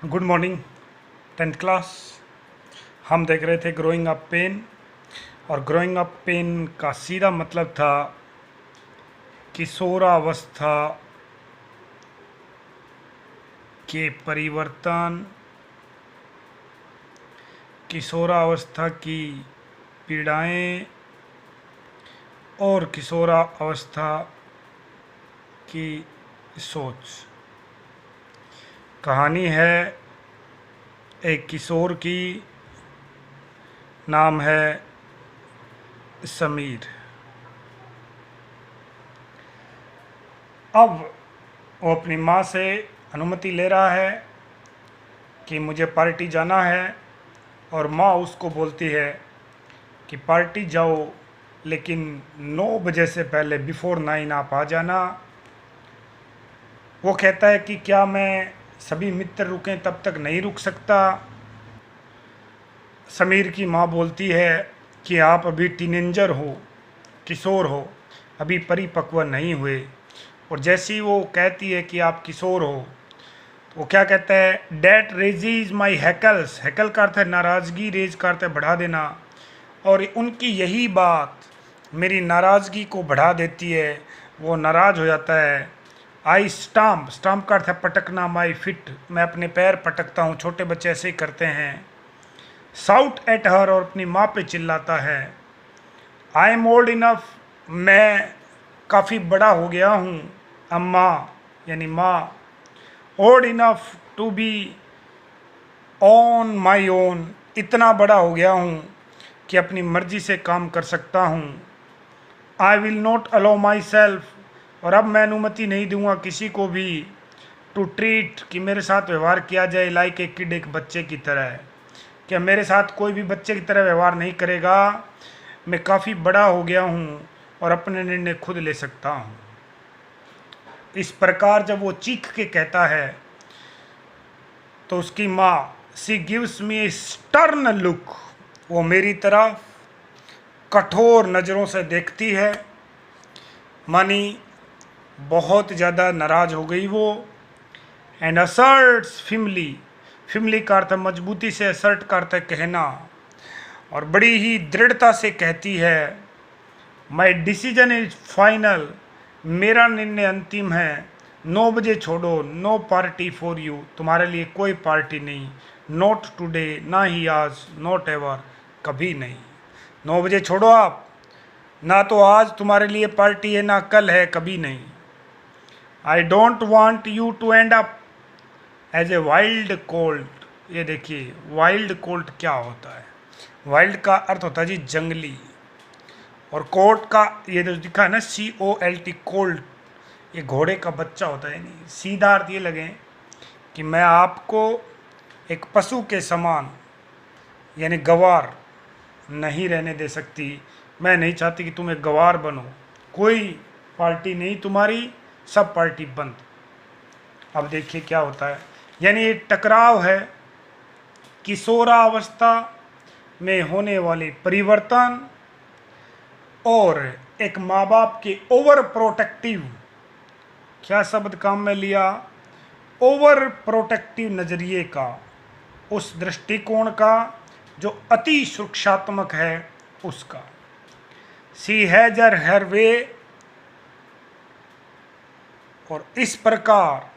Good morning 10th class. हम देख रहे थे ग्रोइंग अप पेन, और ग्रोइंग अप पेन का सीधा मतलब था किशोरावस्था के परिवर्तन, किशोरावस्था की पीड़ाएं और किशोरावस्था की सोच। कहानी है एक किशोर की, नाम है समीर। अब वो अपनी माँ से अनुमति ले रहा है कि मुझे पार्टी जाना है, और माँ उसको बोलती है कि पार्टी जाओ लेकिन 9 बजे से पहले बिफोर 9 आप आ जाना। वो कहता है कि क्या मैं सभी मित्र रुकें तब तक नहीं रुक सकता। समीर की माँ बोलती है कि आप अभी टीनेजर हो, किशोर हो, अभी परिपक्व नहीं हुए। और जैसी वो कहती है कि आप किशोर हो, तो वो क्या कहता है, डैट रेजीज माई हैकल्स। हैकल का अर्थ है नाराज़गी, रेज का अर्थ है बढ़ा देना। और उनकी यही बात मेरी नाराज़गी को बढ़ा देती है, वो नाराज़ हो जाता है। आई स्टाम्प, स्टाम्प का अर्थ है पटकना। माई फिट, मैं अपने पैर पटकता हूँ, छोटे बच्चे ऐसे ही करते हैं। साउट एट हर, और अपनी माँ पे चिल्लाता है। आई एम ओल्ड इनफ, मैं काफ़ी बड़ा हो गया हूँ। अम्मा यानी माँ, old enough to be on my own, इतना बड़ा हो गया हूँ कि अपनी मर्जी से काम कर सकता हूँ। I will not allow my self, और अब मैं अनुमति नहीं दूंगा किसी को भी टू ट्रीट, कि मेरे साथ व्यवहार किया जाए लाइक ए किड, एक बच्चे की तरह। क्या मेरे साथ कोई भी बच्चे की तरह व्यवहार नहीं करेगा। मैं काफ़ी बड़ा हो गया हूँ और अपने निर्णय खुद ले सकता हूँ। इस प्रकार जब वो चीख के कहता है तो उसकी माँ, सी गिव्स मी ए स्टर्न लुक, वो मेरी तरफ कठोर नज़रों से देखती है। मानी बहुत ज़्यादा नाराज़ हो गई वो। एंड असर्ट्स फिमली, फिमली का अर्थ है मजबूती से, असर्ट का अर्थ है कहना, और बड़ी ही दृढ़ता से कहती है, माई डिसीजन इज फाइनल, मेरा निर्णय अंतिम है। 9 बजे छोड़ो, नो पार्टी फॉर यू, तुम्हारे लिए कोई पार्टी नहीं। नॉट टुडे, ना ही आज, नॉट एवर, कभी नहीं। 9 बजे छोड़ो आप, ना तो आज तुम्हारे लिए पार्टी है, ना कल है, कभी नहीं। I don't want you to end up as a wild colt. ये देखिए वाइल्ड कोल्ट क्या होता है। वाइल्ड का अर्थ होता है जी जंगली, और कोल्ट का ये जो दिखा है ना, COLT, कोल्ट, ये घोड़े का बच्चा होता है। नहीं, सीधा अर्थ ये लगे कि मैं आपको एक पशु के समान यानी गवार नहीं रहने दे सकती। मैं नहीं चाहती कि तुम एक गवार बनो। कोई पार्टी नहीं तुम्हारी, सब पार्टी बंद। अब देखिए क्या होता है, यानी ये टकराव है किशोरावस्था में होने वाले परिवर्तन और एक माँ बाप के ओवर प्रोटेक्टिव, क्या शब्द काम में लिया, ओवर प्रोटेक्टिव नज़रिए का, उस दृष्टिकोण का जो अति सुरक्षात्मक है उसका। सी हैजर हर वे, और इस प्रकार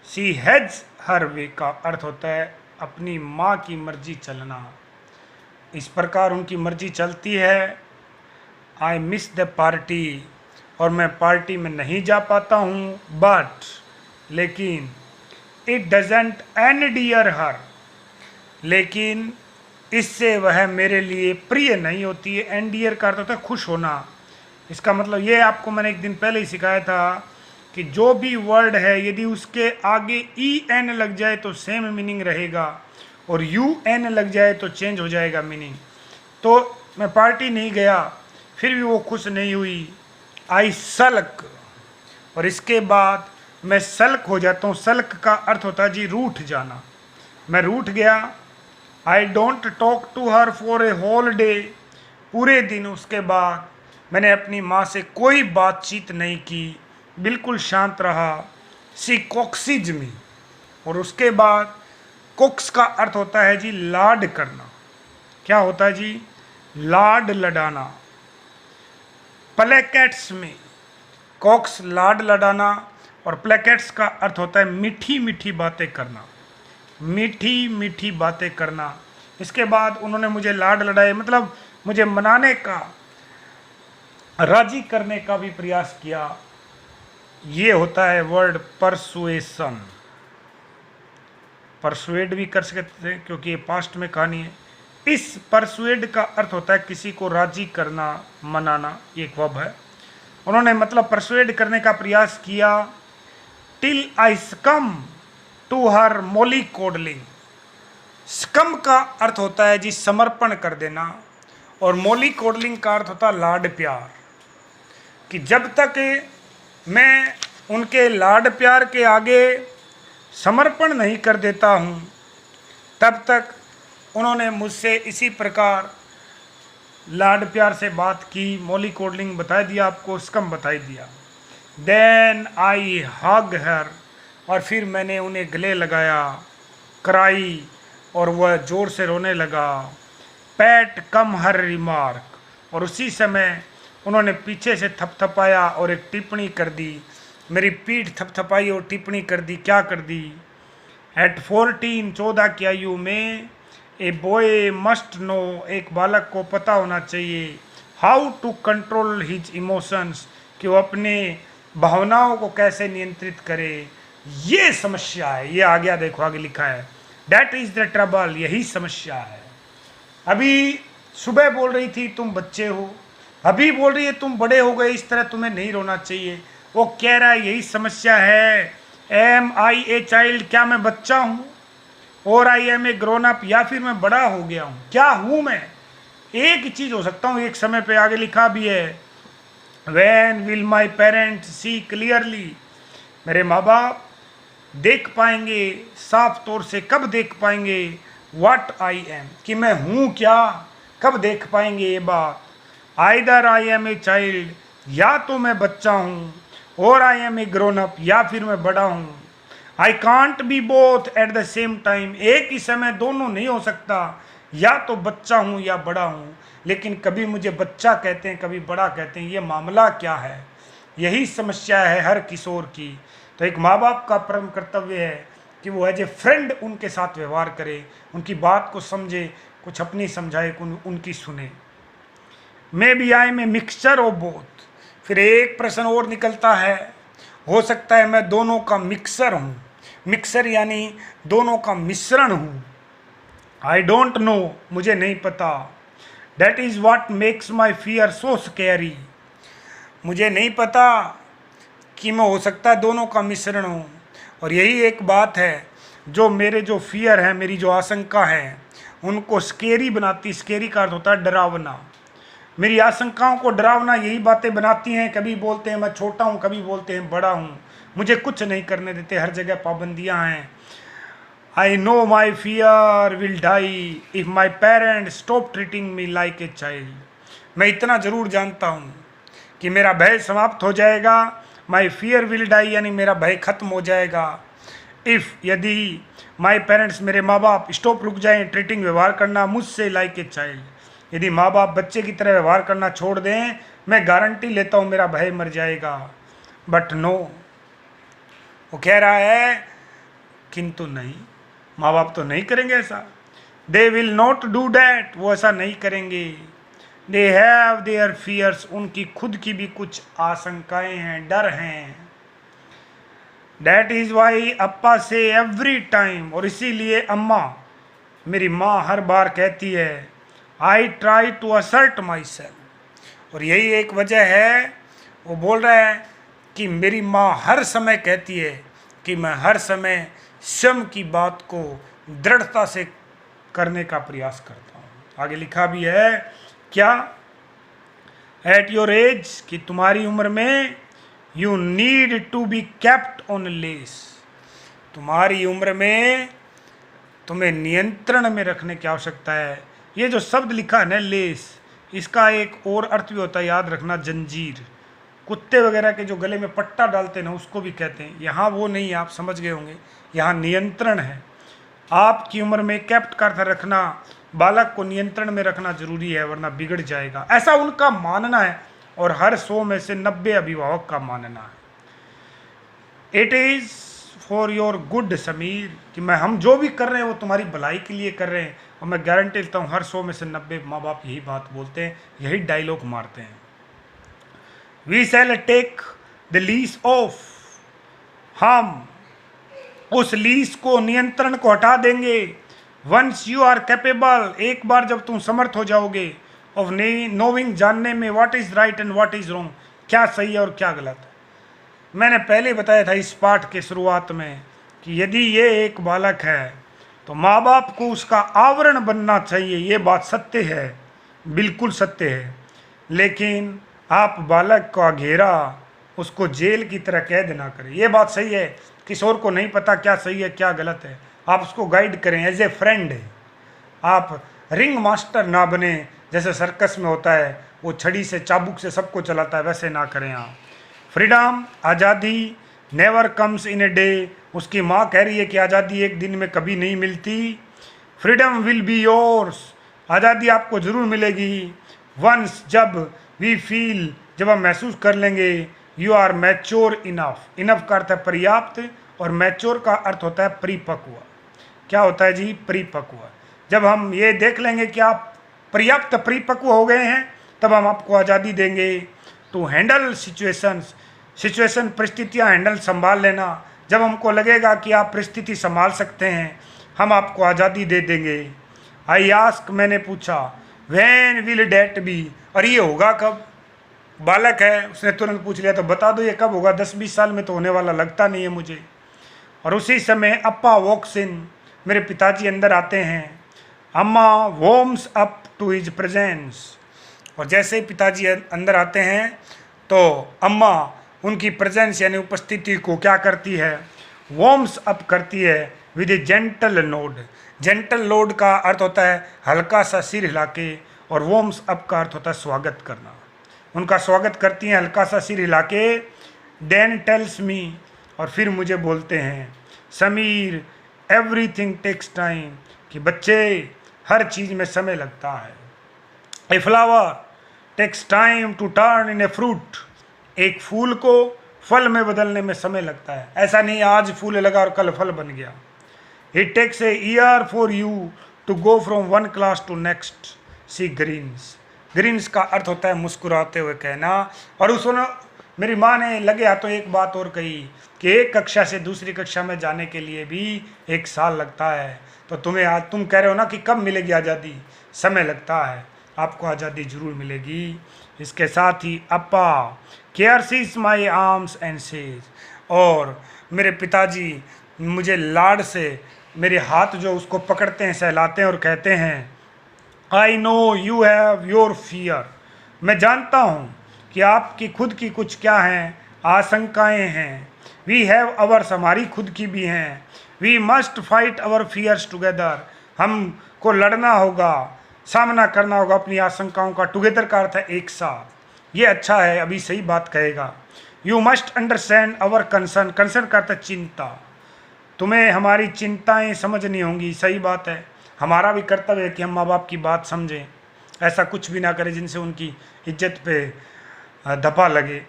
सी हैज हर वे का अर्थ होता है अपनी माँ की मर्जी चलना। इस प्रकार उनकी मर्जी चलती है। आई मिस द पार्टी, और मैं पार्टी में नहीं जा पाता हूँ। बट, लेकिन इट डजेंट एनडियर हर, लेकिन इससे वह मेरे लिए प्रिय नहीं होती है। एनडियर का अर्थ होता है खुश होना। इसका मतलब ये आपको मैंने एक दिन पहले ही सिखाया था कि जो भी वर्ड है यदि उसके आगे EN लग जाए तो सेम मीनिंग रहेगा, और UN लग जाए तो चेंज हो जाएगा मीनिंग। तो मैं पार्टी नहीं गया, फिर भी वो खुश नहीं हुई। आई सल्क, और इसके बाद मैं सल्क हो जाता हूँ। सल्क का अर्थ होता है जी रूठ जाना, मैं रूठ गया। I don't talk to her for a whole day, पूरे दिन उसके बाद मैंने अपनी माँ से कोई बातचीत नहीं की, बिल्कुल शांत रहा। सी कॉक्सिज मी, और उसके बाद कोक्स का अर्थ होता है जी लाड करना। क्या होता है जी? लाड लडाना। प्लेकेट्स में कोक्स लाड लडाना और प्लेकेट्स का अर्थ होता है मीठी मीठी बातें करना, मीठी मीठी बातें करना। इसके बाद उन्होंने मुझे लाड लड़ाए, मतलब मुझे मनाने का, राजी करने का भी प्रयास किया। ये होता है वर्ड परसुएशन। परसुएड भी कर सकते हैं क्योंकि ये पास्ट में कहानी है। इस परसुएड का अर्थ होता है किसी को राजी करना, मनाना, ये एक वर्ब है। उन्होंने मतलब परसुएड करने का प्रयास किया। टिल आई सकम टू हर मोली कोडलिंग। सकम का अर्थ होता है जी समर्पण कर देना और मोली कोडलिंग का अर्थ होता है लाड प्यार। कि जब तक मैं उनके लाड प्यार के आगे समर्पण नहीं कर देता हूँ तब तक उन्होंने मुझसे इसी प्रकार लाड प्यार से बात की। मोली कोडलिंग बता दिया आपको, स्कम बता दिया। देन आई हग हर, और फिर मैंने उन्हें गले लगाया। क्राई, और वह जोर से रोने लगा। पैट कम हर रिमार्क, और उसी समय उन्होंने पीछे से थपथपाया और एक टिप्पणी कर दी। मेरी पीठ थपथपाई और टिप्पणी कर दी। क्या कर दी? एट 14, 14 की आयु में, ए बॉय मस्ट नो, एक बालक को पता होना चाहिए, how to control his emotions, कि वो अपने भावनाओं को कैसे नियंत्रित करे। ये समस्या है। ये आ गया, देखो आगे लिखा है, दैट इज द ट्रबल, यही समस्या है। अभी सुबह बोल रही थी तुम बच्चे हो, अभी बोल रही है तुम बड़े हो गए, इस तरह तुम्हें नहीं रोना चाहिए। वो कह रहा है यही समस्या है। एम आई ए चाइल्ड, क्या मैं बच्चा हूँ? और I am a grown up, या फिर मैं बड़ा हो गया हूँ? क्या हूँ मैं? एक ही चीज हो सकता हूँ एक समय पे। आगे लिखा भी है, when will my parents see clearly, मेरे माँ बाप देख पाएंगे साफ तौर से। कब देख पाएंगे? व्हाट आई एम, कि मैं हूँ क्या, कब देख पाएंगे ये बात? Either I am a child, या तो मैं बच्चा हूँ, और I am a grown up, या फिर मैं बड़ा हूँ। I can't be both at the same time, एक ही समय दोनों नहीं हो सकता, या तो बच्चा हूँ या बड़ा हूँ। लेकिन कभी मुझे बच्चा कहते हैं, कभी बड़ा कहते हैं, ये मामला क्या है? यही समस्या है हर किशोर की। तो एक माँ बाप का परम कर्तव्य है कि वो एज ए फ्रेंड उनके साथ व्यवहार करे, उनकी बात को समझे, कुछ अपनी समझाए, उनकी सुने। Maybe I am a mixture of both, फिर एक प्रश्न और निकलता है, हो सकता है मैं दोनों का मिक्सर हूँ। मिक्सर यानी दोनों का मिश्रण हूँ। आई डोंट नो, मुझे नहीं पता। That is what makes my fear so scary, मुझे नहीं पता कि मैं हो सकता है दोनों का मिश्रण हूँ। और यही एक बात है जो मेरे जो फियर है, मेरी जो आशंका है, उनको स्केरी बनाती। स्केरी का अर्थ होता है डरावना। मेरी आशंकाओं को डरावना यही बातें बनाती हैं। कभी बोलते हैं मैं छोटा हूँ, कभी बोलते हैं बड़ा हूँ, मुझे कुछ नहीं करने देते, हर जगह पाबंदियाँ हैं। I know my fear will die if my parents stop treating me like a child, मैं इतना ज़रूर जानता हूँ कि मेरा भय समाप्त हो जाएगा। माई फियर विल डाई यानी मेरा भय खत्म हो जाएगा। इफ़, यदि माई पेरेंट्स, मेरे माँ बाप, स्टॉप, रुक जाएं, ट्रीटिंग, व्यवहार करना, मुझसे लाइक ए चाइल्ड, यदि माँ बाप बच्चे की तरह व्यवहार करना छोड़ दें, मैं गारंटी लेता हूँ मेरा भय मर जाएगा। बट नो, वो कह रहा है किंतु नहीं, माँ बाप तो नहीं करेंगे ऐसा। They will not do that, वो ऐसा नहीं करेंगे। दे हैव देयर फियर्स, उनकी खुद की भी कुछ आशंकाएं हैं, डर हैं। दैट इज वाई अप्पा से एवरी टाइम, और इसीलिए अम्मा, मेरी माँ हर बार कहती है, I try to assert myself, और यही एक वजह है। वो बोल रहा है कि मेरी माँ हर समय कहती है कि मैं हर समय स्वयं की बात को दृढ़ता से करने का प्रयास करता हूँ। आगे लिखा भी है क्या? एट योर एज, कि तुम्हारी उम्र में, you need to be kept on leash, तुम्हारी उम्र में तुम्हें नियंत्रण में रखने की आवश्यकता है। ये जो शब्द लिखा है ना लेस, इसका एक और अर्थ भी होता है, याद रखना, जंजीर। कुत्ते वगैरह के जो गले में पट्टा डालते हैं ना, उसको भी कहते हैं। यहाँ वो नहीं है, आप समझ गए होंगे। यहाँ नियंत्रण है। आपकी उम्र में कैप्ट का रखना, बालक को नियंत्रण में रखना जरूरी है, वरना बिगड़ जाएगा, ऐसा उनका मानना है। और हर 100 में से 90 अभिभावक का मानना है। It is for your good Sameer, कि हम जो भी कर रहे हैं वो तुम्हारी भलाई के लिए कर रहे हैं। और मैं गारंटी देता हूँ हर 100 में से 90 माँ बाप यही बात बोलते हैं, यही डायलॉग मारते हैं। We shall take the leash off, हम उस लीज को, नियंत्रण को हटा देंगे। वंस यू आर कैपेबल, एक बार जब तुम समर्थ हो जाओगे, ऑफ नोविंग, जानने में, what is right and what is wrong, क्या सही है और क्या गलत है। मैंने पहले बताया था इस पाठ के शुरुआत में कि यदि ये एक बालक है तो माँ बाप को उसका आवरण बनना चाहिए। ये बात सत्य है, बिल्कुल सत्य है। लेकिन आप बालक का घेरा उसको जेल की तरह कैद ना करें। ये बात सही है, किशोर को नहीं पता क्या सही है क्या गलत है, आप उसको गाइड करें एज ए फ्रेंड। आप रिंग मास्टर ना बने, जैसे सर्कस में होता है, वो छड़ी से चाबुक से सबको चलाता है, वैसे ना करें आप। फ्रीडम, आज़ादी never comes in a day. उसकी माँ कह रही है कि आज़ादी एक दिन में कभी नहीं मिलती। फ्रीडम विल बी योर्स, आज़ादी आपको ज़रूर मिलेगी। वंस, जब वी फील, जब हम महसूस कर लेंगे, you are mature enough. Enough का अर्थ है पर्याप्त, और मैच्योर का अर्थ होता है परिपक्व। क्या होता है जी? परिपक्व। जब हम ये देख लेंगे कि आप पर्याप्त परिपक्व हो गए हैं, तब हम आपको आज़ादी देंगे टू हैंडल सिचुएशंस। सिचुएशन, परिस्थितियाँ हैंडल, संभाल लेना। जब हमको लगेगा कि आप परिस्थिति संभाल सकते हैं, हम आपको आज़ादी दे देंगे। आई आस्क, मैंने पूछा, व्हेन विल डैट बी, और ये होगा कब? बालक है, उसने तुरंत पूछ लिया, तो बता दो ये कब होगा? 10-20 साल में तो होने वाला लगता नहीं है मुझे। और उसी समय अप्पा वॉक्स इन, मेरे पिताजी अंदर आते हैं। Amma warms up to his presence, और जैसे ही पिताजी अंदर आते हैं तो अम्मा उनकी प्रेजेंस यानी उपस्थिति को क्या करती है? वॉर्म्स अप करती है with A gentle node. Gentle node का अर्थ होता है हल्का सा सिर हिला के, और वॉर्म्स अप का अर्थ होता है स्वागत करना। उनका स्वागत करती हैं हल्का सा सिर हिला के। देन टेल्स मी, और फिर मुझे बोलते हैं, समीर एवरीथिंग टेक्स टाइम, कि बच्चे हर चीज़ में समय लगता है। A flower takes time to turn in a fruit, एक फूल को फल में बदलने में समय लगता है। ऐसा नहीं आज फूल लगा और कल फल बन गया। It takes a year for you to go from one class to next. See greens, greens का अर्थ होता है मुस्कुराते हुए कहना। और उसने, मेरी माँ ने लगे हाथों एक बात और कही कि एक कक्षा से दूसरी कक्षा में जाने के लिए भी 1 साल लगता है। तो तुम्हें आज, तुम कह रहे हो ना कि कब मिलेगी आज़ादी, समय लगता है, आपको आज़ादी जरूर मिलेगी। इसके साथ ही Appa cares my arms and says, और मेरे पिताजी मुझे लाड से मेरे हाथ जो उसको पकड़ते हैं, सहलाते हैं और कहते हैं, I no you have your fear, मैं जानता हूँ कि आपकी खुद की कुछ क्या हैं, आशंकाएँ हैं। वी हैव अवर्स, हमारी खुद की भी हैं। We must fight our fears together, हमको लड़ना होगा, सामना करना होगा अपनी आशंकाओं का। टुगेदर का अर्थ है एक साथ। ये अच्छा है, अभी सही बात कहेगा। You must understand our concern, concern का अर्थ है चिंता। तुम्हें हमारी चिंताएं समझनी होंगी, सही बात है। हमारा भी कर्तव्य है कि हम माँ बाप की बात समझें, ऐसा कुछ भी ना करें जिनसे उनकी इज्जत पे धप्पा लगे।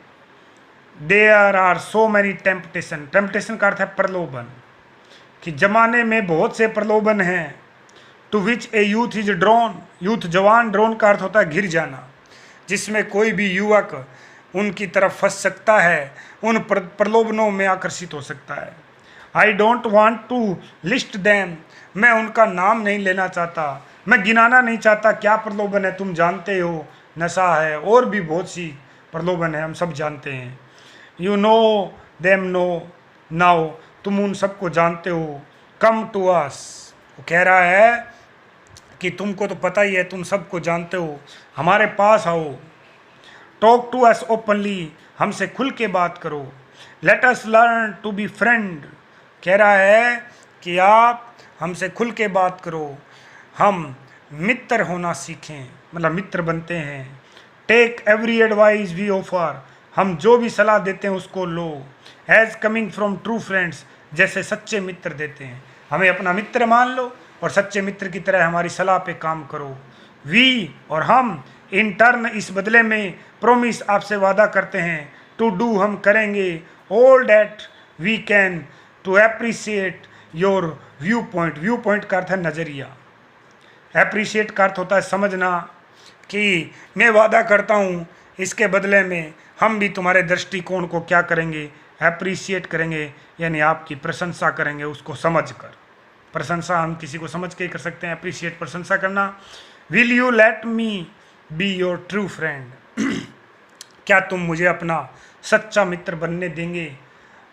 There are so many temptation, temptation का अर्थ है प्रलोभन, कि जमाने में बहुत से प्रलोभन हैं। To which a youth is drawn, youth जवान, ड्रोन का अर्थ होता है घिर जाना, जिसमें कोई भी युवक उनकी तरफ फंस सकता है, उन प्रलोभनों में आकर्षित हो सकता है। I don't want to list them, मैं उनका नाम नहीं लेना चाहता, मैं गिनाना नहीं चाहता क्या प्रलोभन है। तुम जानते हो, नशा है, और भी बहुत सी प्रलोभन है, हम सब जानते हैं। You know them no now, तुम उन सबको जानते हो। कम टू अस, वो कह रहा है कि तुमको तो पता ही है, तुम सबको जानते हो, हमारे पास आओ। टॉक टू अस ओपनली, हमसे खुल के बात करो। Let us learn to be friend, कह रहा है कि आप हमसे खुल के बात करो, हम मित्र होना सीखें, मतलब मित्र बनते हैं। Take every advice we offer, हम जो भी सलाह देते हैं उसको लो, as coming from true friends, जैसे सच्चे मित्र देते हैं। हमें अपना मित्र मान लो और सच्चे मित्र की तरह हमारी सलाह पे काम करो। वी और हम इन टर्न इस बदले में प्रोमिस आपसे वादा करते हैं, टू डू हम करेंगे, all that we can to appreciate your view point. View point का अर्थ है नज़रिया, एप्रिशिएट का अर्थ होता है समझना, कि मैं वादा करता हूँ इसके बदले में हम भी तुम्हारे दृष्टिकोण को क्या करेंगे, एप्रिशिएट करेंगे, यानी आपकी प्रशंसा करेंगे उसको समझ कर। प्रशंसा हम किसी को समझ के ही कर सकते हैं, अप्रिशिएट प्रशंसा करना। Will you let me be your true friend, क्या तुम मुझे अपना सच्चा मित्र बनने देंगे।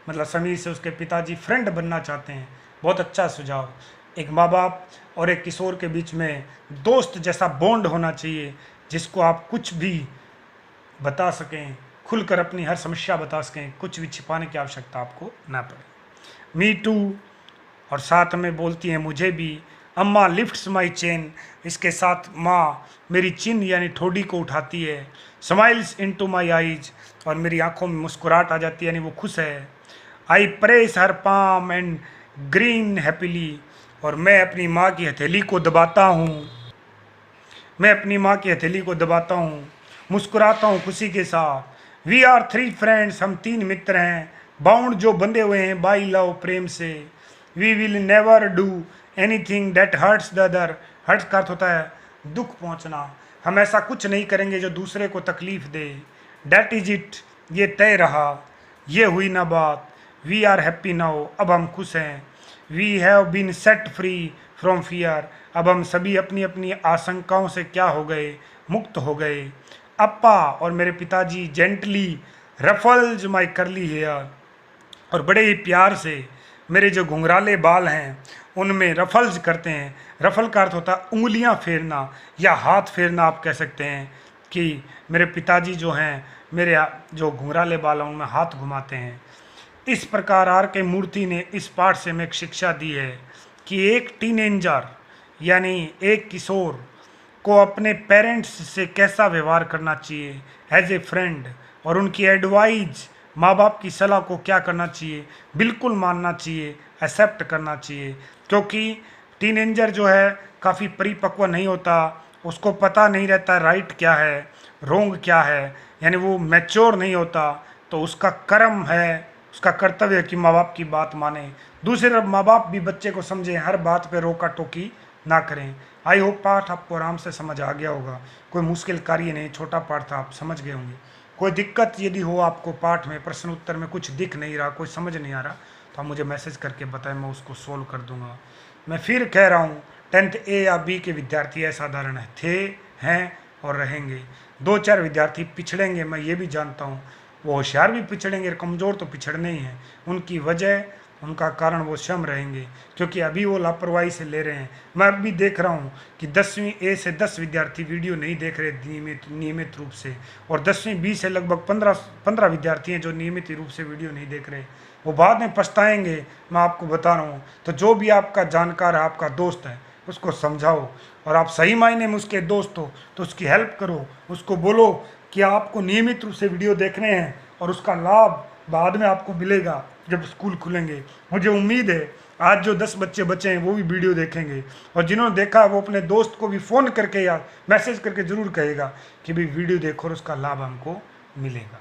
मतलब समीर से उसके पिताजी फ्रेंड बनना चाहते हैं। बहुत अच्छा सुझाव। एक माँ बाप और एक किशोर के बीच में दोस्त जैसा बॉन्ड होना चाहिए, जिसको आप कुछ भी बता सकें, खुलकर अपनी हर समस्या बता सकें, कुछ भी छिपाने की आवश्यकता आपको ना पड़े। मी टू, और साथ में बोलती हैं मुझे भी। अम्मा लिफ्ट्स माई चेन, इसके साथ माँ मेरी चिन यानी ठोडी को उठाती है। स्माइल्स इनटू माई आईज, और मेरी आंखों में मुस्कुराहट आ जाती है, यानी वो खुश है। आई press her palm and green happily, और मैं अपनी माँ की हथेली को दबाता हूँ, मैं अपनी माँ की हथेली को दबाता हूँ, मुस्कुराता हूँ खुशी के साथ। वी आर थ्री फ्रेंड्स, हम तीन मित्र हैं, बाउंड जो बंधे हुए हैं बाई लव प्रेम से। We will never do anything that hurts the other, hurts का अर्थ होता है दुख पहुँचना। हम ऐसा कुछ नहीं करेंगे जो दूसरे को तकलीफ दे। डैट इज इट, ये तय रहा, ये हुई ना बात। वी आर हैप्पी नाउ, अब हम खुश हैं। We have been set free from fear, अब हम सभी अपनी अपनी आशंकाओं से क्या हो गए, मुक्त हो गए। अप्पा और मेरे पिताजी जेंटली रफल्स माई करली हेयर, और बड़े ही प्यार से मेरे जो घुंघराले बाल हैं उनमें रफल्स करते हैं। रफल का अर्थ होता है उंगलियां फेरना या हाथ फेरना, आप कह सकते हैं कि मेरे पिताजी जो हैं मेरे जो घुंघराले बाल हैं उनमें हाथ घुमाते हैं। इस प्रकार आर के मूर्ति ने इस पाठ से हमें एक शिक्षा दी है कि एक टीनेजर यानी एक किशोर को अपने पेरेंट्स से कैसा व्यवहार करना चाहिए एज ए फ्रेंड, और उनकी एडवाइज, माँ बाप की सलाह को क्या करना चाहिए, बिल्कुल मानना चाहिए, एक्सेप्ट करना चाहिए। क्योंकि टीनेजर जो है काफ़ी परिपक्व नहीं होता, उसको पता नहीं रहता राइट क्या है रोंग क्या है, यानी वो मैच्योर नहीं होता। तो उसका कर्म है, उसका कर्तव्य है कि माँ बाप की बात माने। दूसरी तरफ माँ बाप भी बच्चे को समझें, हर बात पे रोका टोकी ना करें। आई होप पाठ आपको आराम से समझ आ गया होगा, कोई मुश्किल कार्य नहीं, छोटा पाठ था, आप समझ गए होंगे। कोई दिक्कत यदि हो आपको पाठ में, प्रश्न उत्तर में कुछ दिख नहीं रहा, कोई समझ नहीं आ रहा, तो आप मुझे मैसेज करके बताएं, मैं उसको सोल्व कर दूंगा। मैं फिर कह रहा हूँ 10th A या B के विद्यार्थी असाधारण थे, हैं और रहेंगे। 2-4 विद्यार्थी पिछड़ेंगे, मैं ये भी जानता हूँ। वो होशियार भी पिछड़ेंगे, कमज़ोर तो पिछड़ने ही हैं। उनकी वजह, उनका कारण वो स्वयं रहेंगे, क्योंकि अभी वो लापरवाही से ले रहे हैं। मैं अभी देख रहा हूँ कि 10वीं A से 10 विद्यार्थी वीडियो नहीं देख रहे नियमित रूप से, और 10वीं B से लगभग 15 विद्यार्थी हैं जो नियमित रूप से वीडियो नहीं देख रहे। वो बाद में पछताएंगे, मैं आपको बता रहा हूँ। तो जो भी आपका जानकार है, आपका दोस्त है, उसको समझाओ, और आप सही मायने में उसके दोस्त हो तो उसकी हेल्प करो। उसको बोलो कि आपको नियमित रूप से वीडियो देखने हैं और उसका लाभ बाद में आपको मिलेगा जब स्कूल खुलेंगे। मुझे उम्मीद है आज जो 10 बच्चे बचे हैं वो भी वीडियो देखेंगे, और जिन्होंने देखा वो अपने दोस्त को भी फ़ोन करके या मैसेज करके ज़रूर कहेगा कि भाई वीडियो देखो और उसका लाभ हमको मिलेगा।